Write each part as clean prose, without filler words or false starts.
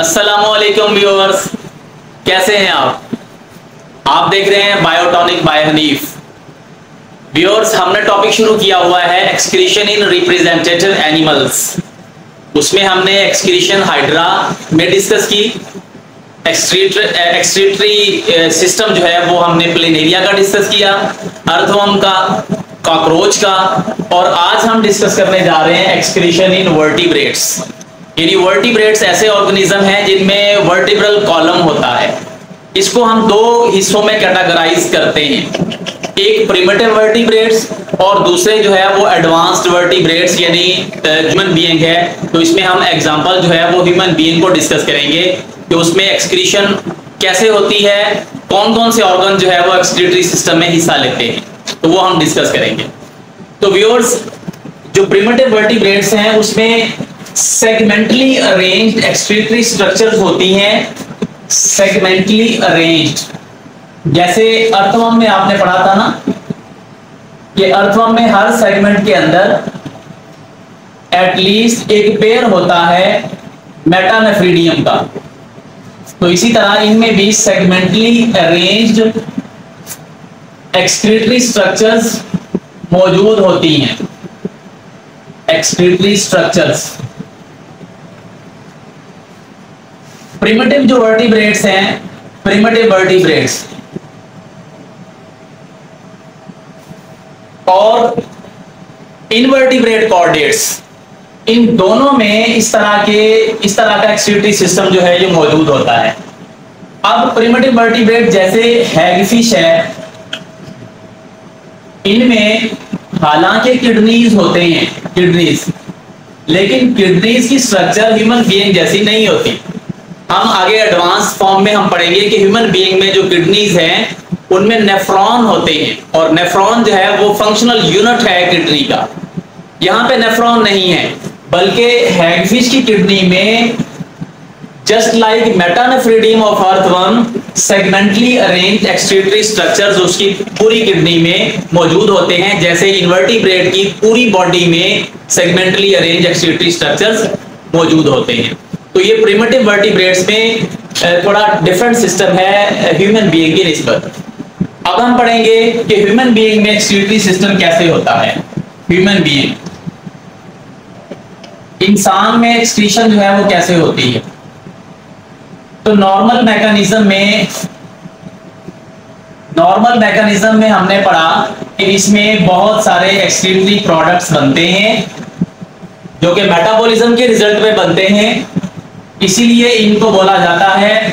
अस्सलामुअलैकुम व्यूअर्स, कैसे हैं आप देख रहे हैं बायोटॉनिक बाय हनीफ। व्यूअर्स, हमने टॉपिक शुरू किया हुआ है एक्सक्रीशन इन रिप्रेजेंटेटिव एनिमल्स। उसमें हमने एक्सक्रीशन हाइड्रा में डिस्कस की, एक्सक्रीटरी सिस्टम जो है वो हमने प्लेनेरिया का डिस्कस किया, अर्थवर्म का, कॉकरोच का, और आज हम डिस्कस करने जा रहे हैं एक्सक्रीशन इन वर्टिब्रेट्स। यानी वर्टिब्रेट्स ऐसे ऑर्गेनिज्म हैं जिनमें वर्टिब्रल कॉलम होता है। इसको हम दो हिस्सों में कैटेगराइज करते हैं, एक प्रिमिटिव वर्टिब्रेट्स और दूसरे जो है वो एडवांस्ड वर्टिब्रेट्स यानी ह्यूमन बीइंग है। तो इसमें हम एग्जांपल जो है वो ह्यूमन बीइंग को डिस्कस करेंगे कि उसमें एक्सक्रीशन कैसे होती है, कौन कौन से ऑर्गन जो है वो एक्सक्रीटरी सिस्टम में हिस्सा लेते हैं, तो वो हम डिस्कस करेंगे। तो व्यूअर्स, जो प्रिमिटिव वर्टिब्रेट्स हैं उसमें सेगमेंटली अरेंज्ड एक्सक्रीटरी स्ट्रक्चर्स होती हैं, सेगमेंटली अरेंज्ड। जैसे अर्थवर्म में आपने पढ़ा था ना कि अर्थवर्म में हर सेगमेंट के अंदर एटलीस्ट एक पेयर होता है मेटानेफ्रीडियम का। तो इसी तरह इनमें भी सेगमेंटली अरेंज्ड एक्सक्रीटरी स्ट्रक्चर्स मौजूद होती हैं। एक्सक्रीटरी स्ट्रक्चर्स प्रिमिटिव जो वर्टिब्रेट्स हैं, प्रिमिटिव वर्टिब्रेट्स और इनवर्टिब्रेट कॉर्डेट्स, इन दोनों में इस तरह का एक्सक्रीटरी सिस्टम जो है ये मौजूद होता है। अब प्रिमिटिव वर्टिब्रेट जैसे हैगफिश है, इनमें हालांकि किडनीज होते हैं, किडनीज, लेकिन किडनीज की स्ट्रक्चर ह्यूमन बीइंग जैसी नहीं होती। हम आगे एडवांस फॉर्म में हम पढ़ेंगे कि ह्यूमन बीइंग में जो किडनीज हैं उनमें नेफ्रॉन होते हैं, और नेफ्रॉन जो है वो फंक्शनल यूनिट है किडनी का। यहाँ पे नेफ्रॉन नहीं है, बल्कि हैगफिश की किडनी में just like metanephridium of earthworm segmentally arranged excretory structures उसकी पूरी किडनी में मौजूद होते हैं, जैसे इनवर्टिब्रेट की पूरी बॉडी में सेगमेंटली अरेंज्ड एक्सक्रीटरी स्ट्रक्चर्स मौजूद होते हैं। तो ये प्रिमिटिव वर्टिब्रेट्स में थोड़ा डिफरेंट सिस्टम है ह्यूमन बीइंग की निस्बत। अब हम पढ़ेंगे कि ह्यूमन बीइंग में एक्सक्रीटरी सिस्टम कैसे होता है। ह्यूमन बीइंग, इंसान में एक्सक्रीशन जो है वो कैसे होती है। तो नॉर्मल मैकेनिज्म में हमने पढ़ा कि इसमें बहुत सारे एक्सक्रीटरी प्रोडक्ट्स बनते हैं जो कि मेटाबॉलिज्म के रिजल्ट में बनते हैं, इसीलिए इनको बोला जाता है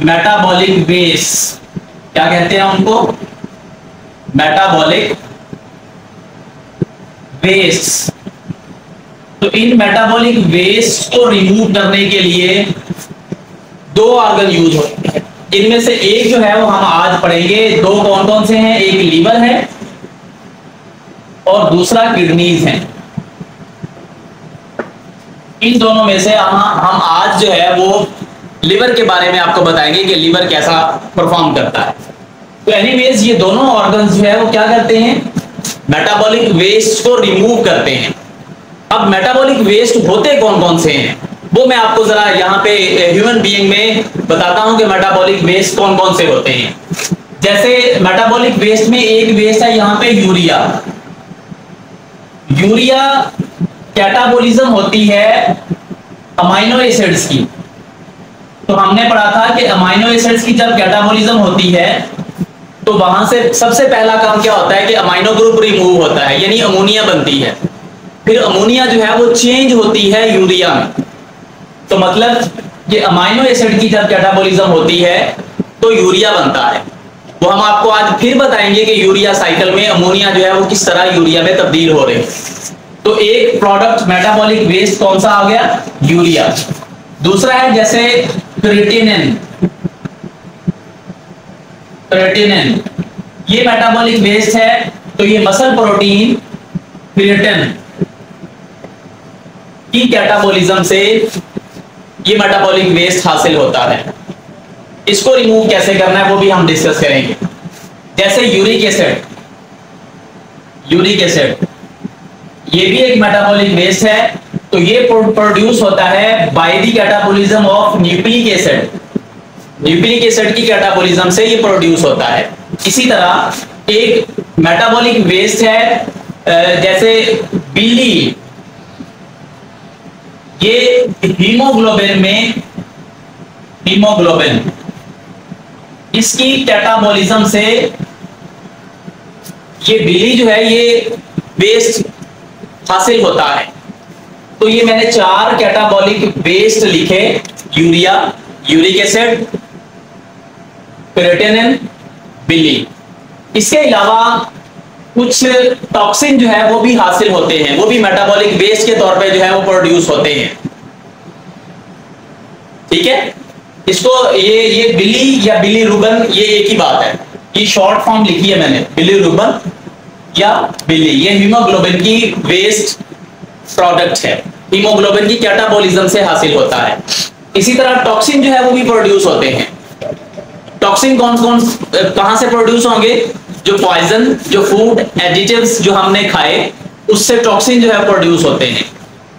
मेटाबॉलिक वेस्ट। क्या कहते हैं उनको? Metabolic waste. तो इन मेटाबॉलिक वेस्ट को रिमूव करने के लिए दो ऑर्गन यूज होते हैं। इनमें से एक जो है वो हम आज पढ़ेंगे। दो कौन कौन से हैं? एक लीवर है और दूसरा किडनीज है। इन दोनों में से हम आज जो है वो लिवर के बारे में आपको बताएंगे कि लिवर कैसा परफॉर्म करता है। तो एनीवेज, ये दोनों ऑर्गन्स जो है वो क्या करते हैं? मेटाबॉलिक वेस्ट को रिमूव करते हैं। अब मेटाबॉलिक वेस्ट होते कौन कौन से हैं वो मैं आपको जरा यहाँ पे ह्यूमन बीइंग में बताता हूं कि मेटाबॉलिक वेस्ट कौन कौन से होते हैं। जैसे मेटाबॉलिक वेस्ट में एक वेस्ट है यहाँ पे यूरिया। यूरिया कैटाबोलिज्म होती है अमाइनो एसिड्स की। तो हमने पढ़ा था कि अमाइनो एसिड्स की जब कैटाबोलिज्म होती है तो वहां से सबसे पहला काम क्या होता है कि अमाइनो ग्रुप रिमूव होता है, यानी अमोनिया बनती है। फिर अमोनिया जो है वो चेंज होती है यूरिया में। तो मतलब ये अमाइनो एसिड की जब कैटाबोलिज्म होती है तो यूरिया बनता है। वो हम आपको आज फिर बताएंगे कि यूरिया साइकिल में अमोनिया जो है वो किस तरह यूरिया में तब्दील हो रहे हैं। तो एक प्रोडक्ट मेटाबॉलिक वेस्ट कौन सा आ गया? यूरिया। दूसरा है जैसे क्रिएटिनिन। क्रिएटिनिन ये मेटाबॉलिक वेस्ट है। तो ये मसल प्रोटीन क्रिएटिन की कैटाबोलिज्म से ये मेटाबॉलिक वेस्ट हासिल होता है। इसको रिमूव कैसे करना है वो भी हम डिस्कस करेंगे। जैसे यूरिक एसिड, यूरिक एसिड ये भी एक मेटाबॉलिक वेस्ट है तो ये प्रोड्यूस होता है by the catabolism of nucleic acid. Nucleic acid की कैटाबोलिज्म से ये प्रोड्यूस होता है। इसी तरह एक मेटाबॉलिक वेस्ट है, जैसे बिली, ये हीमोग्लोबिन में, हीमोग्लोबिन इसकी कैटाबोलिज्म से ये बिली जो है ये वेस्ट हासिल होता है। तो ये मैंने 4 कैटाबॉलिक वेस्ट लिखे, यूरिया, यूरिक एसिड, क्रिएटिनिन, बिली। इसके अलावा कुछ टॉक्सिन जो है वो भी हासिल होते हैं, वो भी मेटाबॉलिक वेस्ट के तौर पे जो है वो प्रोड्यूस होते हैं। ठीक है, इसको ये बिली या बिलीरुबिन ये एक ही बात है, ये शॉर्ट फॉर्म लिखी है मैंने, बिलीरुबिन या बिली, ये हीमोग्लोबिन की वेस्ट प्रोडक्ट है, हीमोग्लोबिन की कैटाबोलिज्म से हासिल होता है। इसी तरह टॉक्सिन जो है वो भी प्रोड्यूस होते हैं। टॉक्सिन कौन कौन कहां से प्रोड्यूस होंगे? जो पॉइजन, जो फूड एडिटिव्स जो हमने खाए उससे टॉक्सिन जो है प्रोड्यूस होते हैं।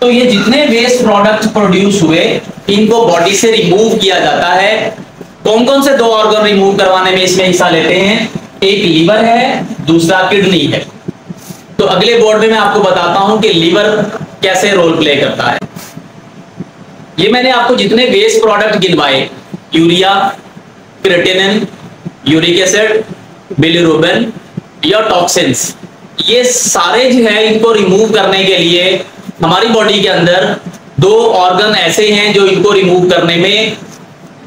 तो ये जितने वेस्ट प्रोडक्ट प्रोड्यूस हुए इनको बॉडी से रिमूव किया जाता है। कौन कौन से 2 ऑर्गन रिमूव करवाने में इसमें हिस्सा लेते हैं? एक लीवर है, दूसरा किडनी है। तो अगले बोर्ड में मैं आपको बताता हूं कि लीवर कैसे रोल प्ले करता है। ये मैंने आपको जितने वेस्ट प्रोडक्ट गिनवाए, urea, creatinine, uric acid, bilirubin या टॉक्सिन्स, ये सारे जो है इनको रिमूव करने के लिए हमारी बॉडी के अंदर 2 ऑर्गन ऐसे हैं जो इनको रिमूव करने में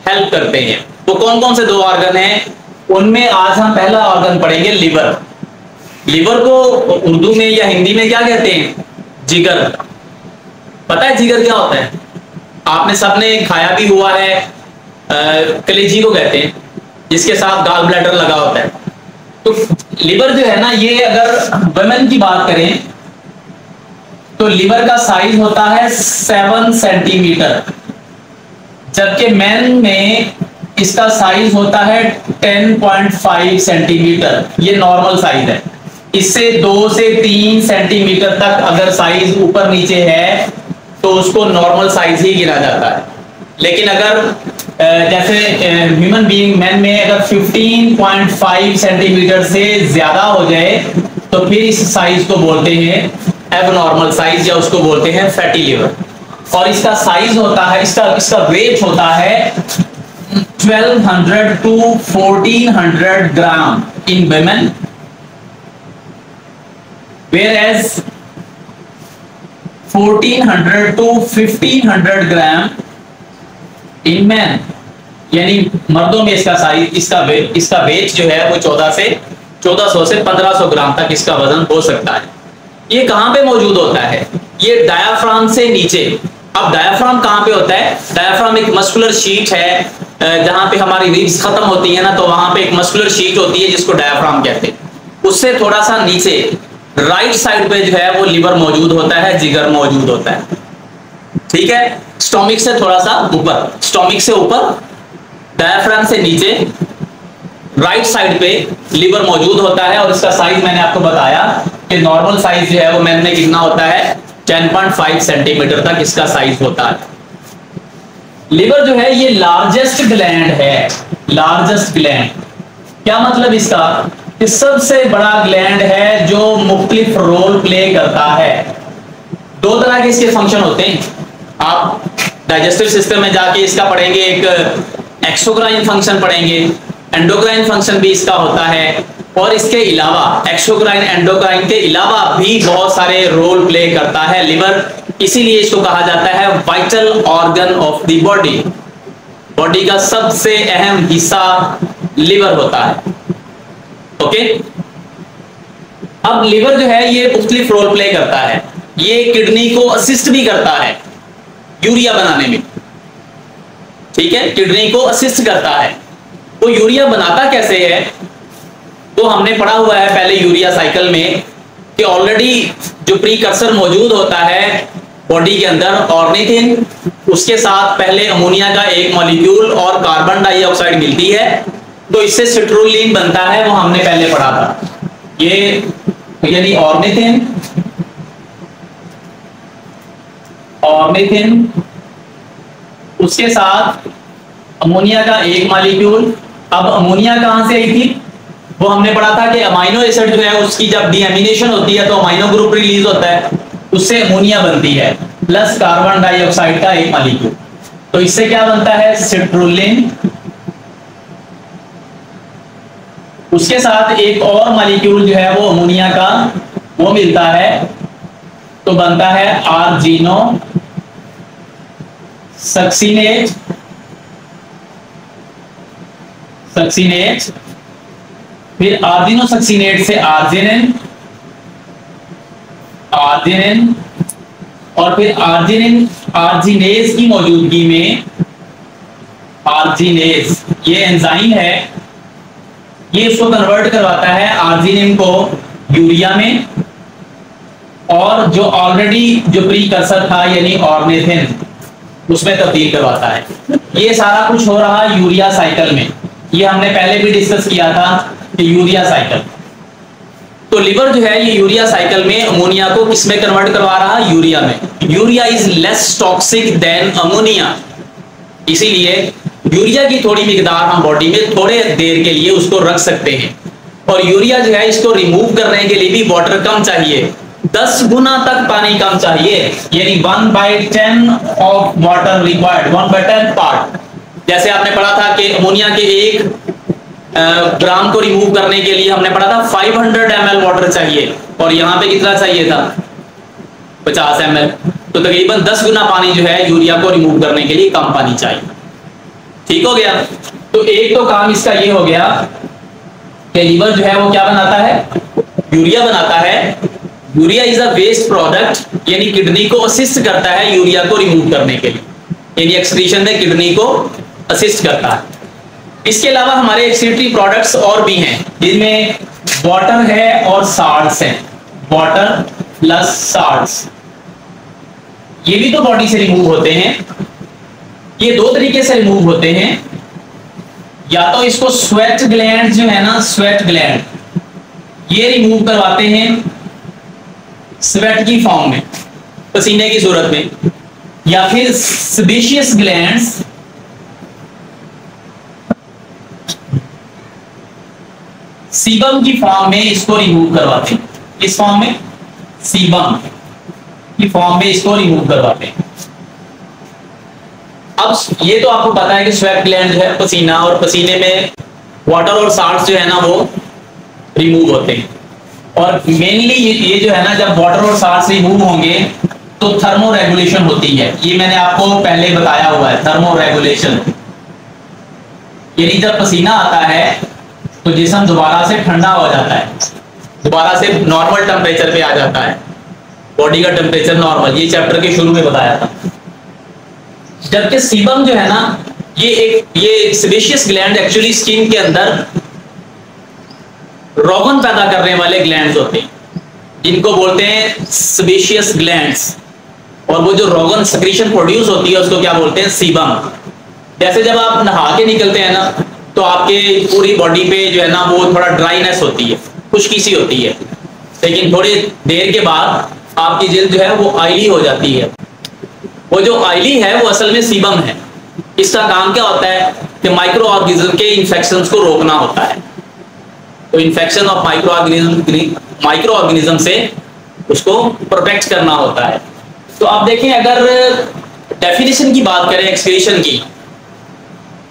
हेल्प करते हैं। तो कौन कौन से 2 ऑर्गन हैं? उनमें आज हम पहला ऑर्गन पढ़ेंगे, लिवर। लिवर को उर्दू में या हिंदी में क्या कहते हैं? जिगर। पता है जिगर क्या होता है? आपने सबने खाया भी हुआ है, कलेजी को कहते हैं, जिसके साथ गॉल ब्लैडर लगा होता है। तो लिवर जो है ना, ये अगर वुमेन की बात करें तो लिवर का साइज होता है 7 सेंटीमीटर, जबकि मैन में इसका साइज होता है 10.5 सेंटीमीटर। ये नॉर्मल साइज है। इससे 2 से 3 सेंटीमीटर तक अगर साइज ऊपर नीचे है तो उसको नॉर्मल साइज ही गिना जाता है। लेकिन अगर जैसे ह्यूमन बीइंग मैन में अगर 15.5 सेंटीमीटर से ज्यादा हो जाए तो फिर इस साइज को बोलते हैं एबनॉर्मल साइज, या उसको बोलते हैं फैटी लिवर। और इसका साइज होता है, इसका वेट होता है 1200 to 1400 gram in women, whereas 1400 to 1500 gram in man, यानी मर्दों में इसका साइज, इसका वेट जो है वो 1400 से 1500 ग्राम तक इसका वजन हो सकता है। ये कहां पे मौजूद होता है? ये डायाफ्राम से नीचे। अब डायाफ्राम कहां पे होता है? डायाफ्राम एक मस्कुलर शीट है, जहां पे हमारी रिब्स खत्म होती है ना, तो वहां पे एक मस्कुलर शीट होती है जिसको डायाफ्राम कहते हैं। उससे थोड़ा सा नीचे राइट साइड पे जो है वो लिवर मौजूद होता है, जिगर मौजूद होता है। ठीक है, स्टोमिक से थोड़ा सा ऊपर, स्टोमिक से ऊपर, डायाफ्राम से नीचे, राइट साइड पे लिवर मौजूद होता है। और इसका साइज मैंने आपको बताया कि नॉर्मल साइज जो है वो मैंने कितना होता है, 10.5 सेंटीमीटर तक इसका साइज होता है। लिवर जो है ये लार्जेस्ट ग्लैंड है। लार्जेस्ट ग्लैंड क्या मतलब इसका? कि सबसे बड़ा ग्लैंड है जो मुख्तलिफ रोल प्ले करता है। 2 तरह के इसके फंक्शन होते हैं। आप डाइजेस्टिव सिस्टम में जाके इसका पढ़ेंगे, एक एक्सोक्राइन फंक्शन पढ़ेंगे, एंडोक्राइन फंक्शन भी इसका होता है, और इसके अलावा एक्सोक्राइन एंडोक्राइन के अलावा भी बहुत सारे रोल प्ले करता है लिवर। इसीलिए इसको कहा जाता है vital organ of the body. Body का सबसे अहम हिस्सा लिवर होता है। ओके, अब लिवर जो है ये मुख्तलिफ रोल प्ले करता है। ये किडनी को असिस्ट भी करता है यूरिया बनाने में। ठीक है, किडनी को असिस्ट करता है। वो यूरिया बनाता कैसे है? तो हमने पढ़ा हुआ है पहले यूरिया साइकिल में कि ऑलरेडी जो प्रीकर्सर मौजूद होता है बॉडी के अंदर, ऑर्निथिन, उसके साथ पहले अमोनिया का एक मॉलिक्यूल और कार्बन डाइऑक्साइड मिलती है, तो इससे सिट्रुलिन बनता है। वो हमने पहले पढ़ा था। ये यानी ऑर्निथिन ऑर्निथिन, उसके साथ अमोनिया का एक मॉलिक्यूल। अब अमोनिया कहां से आई थी? वो हमने पढ़ा था कि अमाइनो एसिड जो है उसकी जब डीएमिनेशन होती है तो अमाइनो ग्रुप रिलीज होता है, उससे अमोनिया बनती है, प्लस कार्बन डाइऑक्साइड का एक मॉलिक्यूल। तो इससे क्या बनता है? सिट्रुलिन। उसके साथ एक और मॉलिक्यूल जो है वो अमोनिया का वो मिलता है, तो बनता है आर्जिनो सक्सिनेट। फिर आर्जिनो सक्सिनेट से आर्जिनिन, और फिर आर्जिनेज की मौजूदगी में, आर्जिनेज ये एंजाइम है, ये इसको कन्वर्ट करवाता है आर्जिनिन को यूरिया में, और जो ऑलरेडी जो प्रीकर्सर था यानी ऑर्निथिन उसमें तब्दील करवाता है। ये सारा कुछ हो रहा यूरिया साइकिल में। ये हमने पहले भी डिस्कस किया था कि यूरिया साइकिल। तो लिवर जो है ये यूरिया साइकिल में अमोनिया को किसमें कन्वर्ट करवा रहा है? यूरिया में। Urea is less toxic than ammonia, इसीलिए यूरिया की थोड़ी मिकदार हम बॉडी में थोड़े देर के लिए उसको रख सकते हैं। और यूरिया जो है इसको रिमूव करने के लिए भी वाटर कम चाहिए, 10 गुना तक पानी कम चाहिए, यानी 1/10 ऑफ वाटर रिक्वायर्ड, 1/10 पार्ट। जैसे आपने पढ़ा था कि अमोनिया के 1 ग्राम को रिमूव करने के लिए हमने पढ़ा था 500 ml वाटर चाहिए, और यहाँ पे कितना चाहिए था? 50 ml। तो तकरीबन 10 गुना पानी जो है यूरिया को रिमूव करने के लिए कम पानी चाहिए। ठीक हो गया? तो एक तो काम इसका ये हो गया कि लीवर जो है वो क्या बनाता है? यूरिया बनाता है। Urea is a waste product, यानी किडनी को असिस्ट करता है यूरिया को रिमूव करने के लिए, यानी एक्सक्रीशन में किडनी को असिस्ट करता है। इसके अलावा हमारे एक्सक्रीटरी प्रोडक्ट्स और भी हैं, जिनमें वाटर है और साल्ट्स हैं, वाटर प्लस साल्ट्स, ये भी तो बॉडी से रिमूव होते हैं। ये 2 तरीके से रिमूव होते हैं, या तो इसको स्वेट ग्लैंड जो है ना, स्वेट ग्लैंड ये रिमूव करवाते हैं स्वेट की फॉर्म में, पसीने की सूरत में, या फिर सेबेशियस ग्लैंड्स सीबम की फॉर्म में इसको रिमूव करवाते हैं। इस फॉर्म में, सीबम की फॉर्म में इसको रिमूव करवाते हैं। अब ये तो आपको पता है कि स्वेट ग्लैंड जो है पसीना, और पसीने में वाटर और साल्ट्स जो है ना वो रिमूव होते हैं। और मेनली ये जो है ना, जब वाटर और साल्ट्स रिमूव होंगे तो थर्मो रेगुलेशन होती है। ये मैंने आपको पहले बताया हुआ है, थर्मो रेगुलेशन, यानी जब पसीना आता है तो जिस्म दोबारा से ठंडा हो जाता है, दोबारा से नॉर्मल टेम्परेचर पे आ जाता है, बॉडी का टेम्परेचर नॉर्मल, ये चैप्टर के शुरू में बताया था। जबकि सीबम जो है ना, ये सेबेशियस ग्लैंड एक्चुअली स्किन के अंदर रोगन पैदा करने वाले ग्लैंड्स होते हैं, जिनको बोलते हैं सेबेशियस ग्लैंड्स, और वो जो रोगन सेक्रीशन प्रोड्यूस होती है उसको क्या बोलते हैं? सीबम। जैसे जब आप नहा के निकलते हैं ना, तो आपके पूरी बॉडी पे जो है ना वो थोड़ा ड्राइनेस होती है, खुश्की सी होती है, लेकिन थोड़ी देर के बाद आपकी जिल्द जो है वो ऑयली हो जाती है। वो जो ऑयली है वो असल में सीबम है। इसका काम क्या होता है कि माइक्रो ऑर्गेनिज्म के इन्फेक्शंस को रोकना होता है। तो इन्फेक्शन ऑफ माइक्रो ऑर्गेनिज्म से उसको प्रोटेक्ट करना होता है। तो आप देखें, अगर डेफिनेशन की बात करें एक्सक्रीशन की,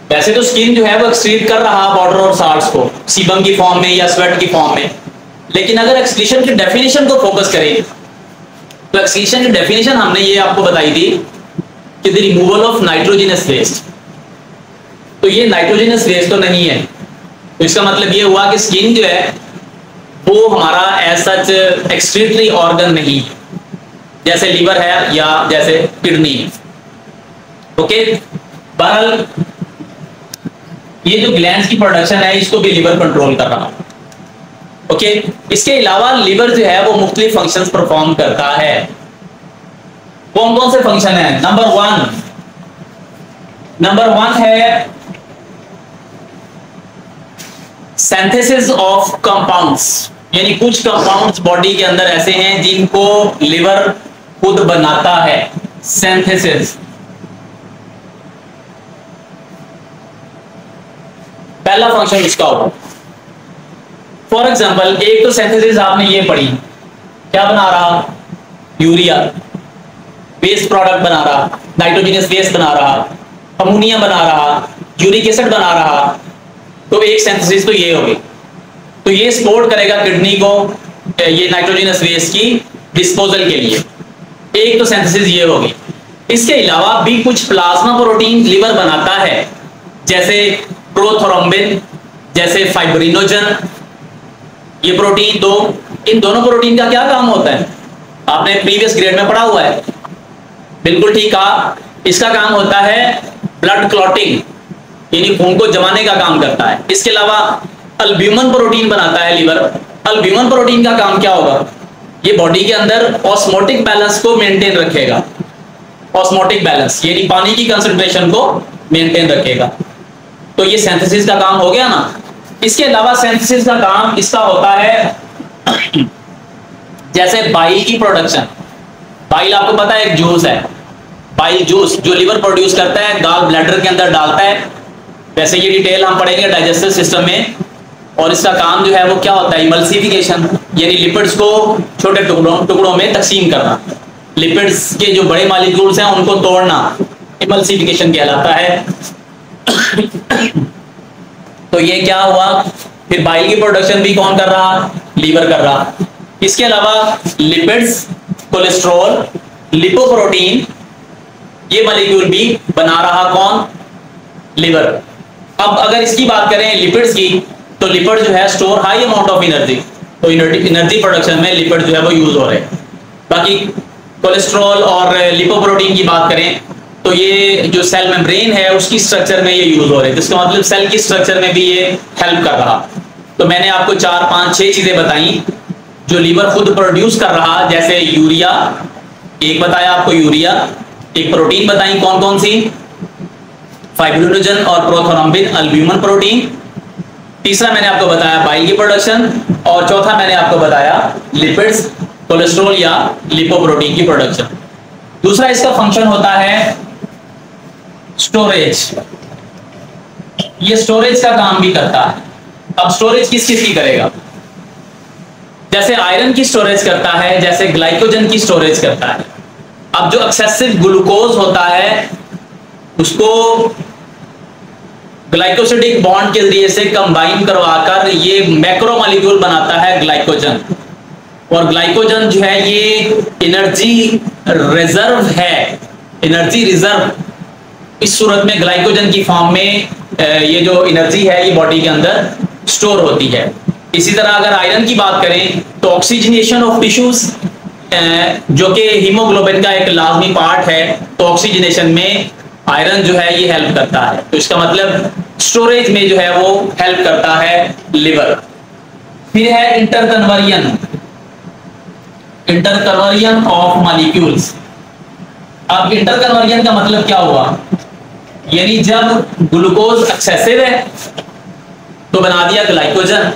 वैसे तो स्किन जो है वो एक्सक्रीट कर रहा वाटर और साल्ट्स को सीबम की फॉर्म में या स्वेट की फॉर्म में, लेकिन अगर एक्सक्रीशन की डेफिनेशन को फोकस करें तो एक्सक्रीशन की डेफिनेशन हमने ये आपको बताई थी कि the removal of nitrogenous waste. तो ये नाइट्रोजनस वेस्ट तो नहीं है, तो इसका मतलब ये हुआ कि स्किन जो है वो हमारा एज सच एक्सक्रीटरी ऑर्गन नहीं, जैसे लीवर है या जैसे किडनी है। ओके, बहरहाल ये जो ग्लैंड्स की प्रोडक्शन है इसको भी लिवर कंट्रोल कर रहा है। ओके, इसके अलावा लिवर जो है वो मुख्तलिफ फंक्शंस परफॉर्म करता है। कौन कौन से फंक्शन है? नंबर वन है सिंथेसिस ऑफ कंपाउंड्स, यानी कुछ कंपाउंड्स बॉडी के अंदर ऐसे हैं जिनको लिवर खुद बनाता है, सिंथेसिस। पहला फंक्शन उसका होगा। फॉर एग्जांपल एक तो सिंथेसिस आपने ये पढ़ी, क्या बना रहा, यूरिया वेस्ट प्रोडक्ट बना रहा, नाइट्रोजनस वेस्ट बना रहा, अमोनिया बना रहा, यूरिक एसिड बना रहा, तो एक सिंथेसिस तो ये होगी। तो ये सपोर्ट करेगा किडनी को ये नाइट्रोजनस वेस्ट की डिस्पोजल के लिए, एक तो सिंथेसिस ये होगी। इसके अलावा भी कुछ प्लाज्मा प्रोटीन लिवर बनाता है, जैसे प्रोथ्रोम्बिन, जैसे फाइब्रिनोजन, ये प्रोटीन दो, इन दोनों प्रोटीन का क्या काम होता है आपने प्रीवियस ग्रेड में पढ़ा हुआ है, बिल्कुल ठीक कहा। इसका काम होता है ब्लड क्लॉटिंग, यानी खून को जमाने का काम करता है। इसके अलावा अल्ब्यूमिन प्रोटीन बनाता है लिवर। अल्ब्यूमिन प्रोटीन का काम क्या होगा, ये बॉडी के अंदर ऑस्मोटिक बैलेंस को मेंटेन रखेगा, ऑस्मोटिक बैलेंस यानी पानी की कंसंट्रेशन को मेंटेन रखेगा। तो ये सिंथेसिस का काम हो गया ना। इसके अलावा सिंथेसिस का काम इसका होता है जैसे बाइल की प्रोडक्शन। बाइल आपको पता है एक जूस है, बाइल जूस जो लिवर प्रोड्यूस करता है, गाल ब्लैडर के अंदर डालता है। वैसे ये डिटेल हम पढ़ेंगे डाइजेस्टिव सिस्टम में। और इसका काम जो है वो क्या होता है, इमल्सिफिकेशन, यानी लिपिड्स को छोटे टुकड़ों में तकसीम करना। लिपिड्स के जो बड़े मॉलिक्यूल्स हैं उनको तोड़ना इमल्सिफिकेशन कहलाता है। तो ये क्या हुआ, फिर बाइल की प्रोडक्शन भी कौन कर रहा, लीवर कर रहा। इसके अलावा लिपिड्स, कोलेस्ट्रॉल, लिपोप्रोटीन, ये मॉलिक्यूल भी बना रहा कौन, लिवर। अब अगर इसकी बात करें लिपिड्स की, तो लिपिड जो है store high amount of energy, तो एनर्जी प्रोडक्शन में लिपिड जो है वो यूज हो रहे हैं। बाकी कोलेस्ट्रॉल और लिपोप्रोटीन की बात करें तो ये जो सेल मेम्ब्रेन है उसकी स्ट्रक्चर में ये यूज हो रहे हैं, जिसका मतलब सेल की स्ट्रक्चर में भी ये हेल्प कर रहा। तो मैंने आपको 4, 5, 6 चीजें बताई जो लीवर खुद प्रोड्यूस कर रहा, जैसे यूरिया एक बताया आपको, यूरिया एक प्रोटीन बताई कौन कौन सी, फाइब्रिनोजन और प्रोथ्रोम्बिन, अल्ब्यूमिन प्रोटीन। तीसरा मैंने आपको बताया बाइल की प्रोडक्शन, और चौथा मैंने आपको बताया लिपिड्स, कोलेस्ट्रॉल या लिपोप्रोटीन की प्रोडक्शन। दूसरा इसका फंक्शन होता है स्टोरेज, ये स्टोरेज का काम भी करता है। अब स्टोरेज किस किस की करेगा, जैसे आयरन की स्टोरेज करता है, जैसे ग्लाइकोजन की स्टोरेज करता है। अब जो एक्सेसिव ग्लूकोज होता है उसको ग्लाइकोसिडिक बॉन्ड के जरिए से कंबाइन करवाकर ये मैक्रो मॉलिक्यूल बनाता है ग्लाइकोजन। और ग्लाइकोजन जो है ये एनर्जी रिजर्व है, एनर्जी रिजर्व। इस सूरत में ग्लाइकोजन की फॉर्म में ये जो एनर्जी है ये बॉडी के अंदर स्टोर होती है। इसी तरह अगर आयरन की बात करें तो ऑक्सीजनेशन ऑफ टिश्यूज, जो कि हीमोग्लोबिन का एक लाजमी पार्ट है, तो ऑक्सीजनेशन में आयरन जो है ये हेल्प करता है। तो इसका मतलब स्टोरेज में जो है वो हेल्प करता है लिवर। फिर है इंटरकन्वर्जन, इंटरकन्वर्जन ऑफ मॉलिक्यूल्स। अब इंटरकन्वर्जन का मतलब क्या हुआ, यानी जब ग्लूकोज एक्सेसिव है तो बना दिया ग्लाइकोजन,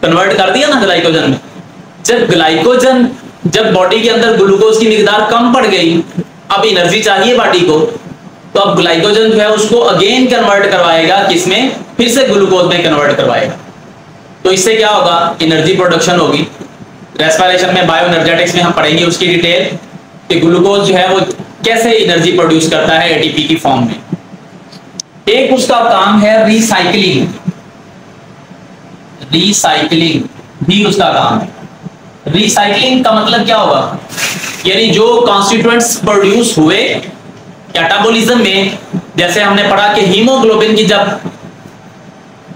कन्वर्ट कर दिया ना ग्लाइकोजन में। जब बॉडी के अंदर ग्लूकोज की मिकदार कम पड़ गई, अब एनर्जी चाहिए बॉडी को, तो अब ग्लाइकोजन जो है उसको अगेन कन्वर्ट करवाएगा, किसमें, फिर से ग्लूकोज में कन्वर्ट करवाएगा। तो इससे क्या होगा, एनर्जी प्रोडक्शन होगी। रेस्पिरेशन में, बायो एनर्जेटिक्स में हम पढ़ेंगे उसकी डिटेल कि ग्लूकोज जो है वो कैसे एनर्जी प्रोड्यूस करता है एटीपी की फॉर्म में। एक उसका काम है रिसाइकलिंग, रिसाइकलिंग भी उसका काम है। रिसाइकलिंग का मतलब क्या होगा, यानी जो कॉन्स्टिट्यूएंट्स प्रोड्यूस हुए कैटाबोलिज्म में, जैसे हमने पढ़ा कि हीमोग्लोबिन की जब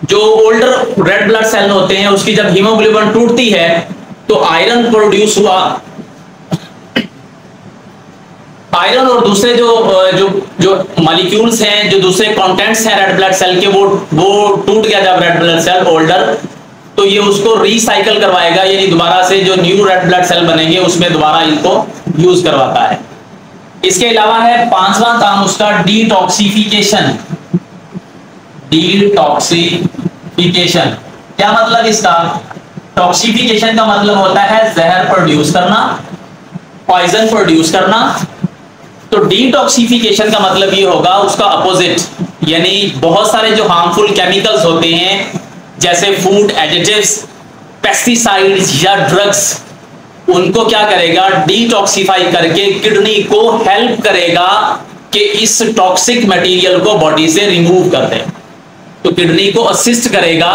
जो ओल्डर रेड ब्लड सेल होते हैं उसकी जब हीमोग्लोबिन टूटती है तो आयरन प्रोड्यूस हुआ। आयरन और दूसरे जो मॉलिक्यूल्स हैं, जो दूसरे कंटेंट्स हैं रेड ब्लड सेल के, वो टूट गया जब रेड ब्लड सेल ओल्डर, तो ये उसको रिसाइकल करवाएगा, यानी दोबारा से जो न्यू रेड ब्लड सेल बनेंगे उसमें दोबारा इनको यूज करवाता है। इसके अलावा है पांचवा काम उसका डिटॉक्सिफिकेशन। डिटॉक्सिफिकेशन क्या मतलब इसका, टॉक्सिफिकेशन का मतलब होता है जहर प्रोड्यूस करना, पॉइजन प्रोड्यूस करना, तो डिटॉक्सिफिकेशन का मतलब ये होगा उसका अपोजिट, यानी बहुत सारे जो हार्मफुल केमिकल्स होते हैं जैसे फूड एडिटिव्स, पेस्टिसाइड्स या ड्रग्स, उनको क्या करेगा, डिटॉक्सिफाई करके किडनी को हेल्प करेगा कि इस टॉक्सिक मटेरियल को बॉडी से रिमूव कर दे। तो किडनी को असिस्ट करेगा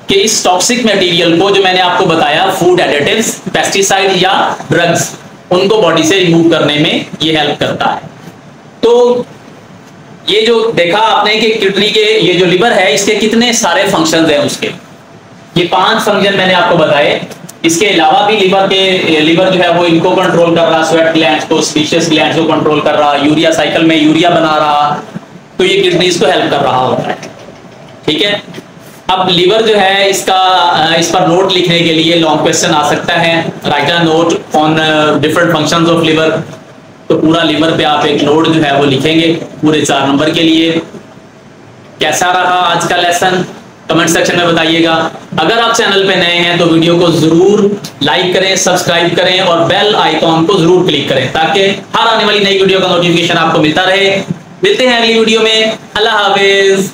कि इस टॉक्सिक मटेरियल को, जो मैंने आपको बताया फूड एडिटिव्स, पेस्टिसाइड या ड्रग्स, उनको बॉडी से रिमूव करने में ये हेल्प करता है। तो ये जो देखा आपने कि किडनी के, ये जो लिवर है इसके कितने सारे फंक्शंस हैं उसके, ये 5 फंक्शन मैंने आपको बताए। इसके अलावा भी लिवर जो है वो इनको कंट्रोल कर रहा, स्वेट ग्लैंड्स को, सीबेशियस ग्लैंड्स को कंट्रोल कर रहा, यूरिया साइकिल में यूरिया बना रहा, तो ये किडनीज को हेल्प कर रहा होता है। ठीक है, अब लिवर जो है इसका, इस पर नोट लिखने के लिए लॉन्ग क्वेश्चन आ सकता है, right a note on different functions of liver. तो पूरा लिवर पे आप एक नोट जो है वो लिखेंगे पूरे 4 नंबर के लिए। कैसा रहा आज का लेसन, कमेंट सेक्शन में बताइएगा। अगर आप चैनल पे नए हैं तो वीडियो को जरूर लाइक करें, सब्सक्राइब करें और बेल आइकॉन को जरूर क्लिक करें ताकि हर आने वाली नई वीडियो का नोटिफिकेशन आपको मिलता रहे। मिलते हैं अगली वीडियो में, अल्लाह हाफिज।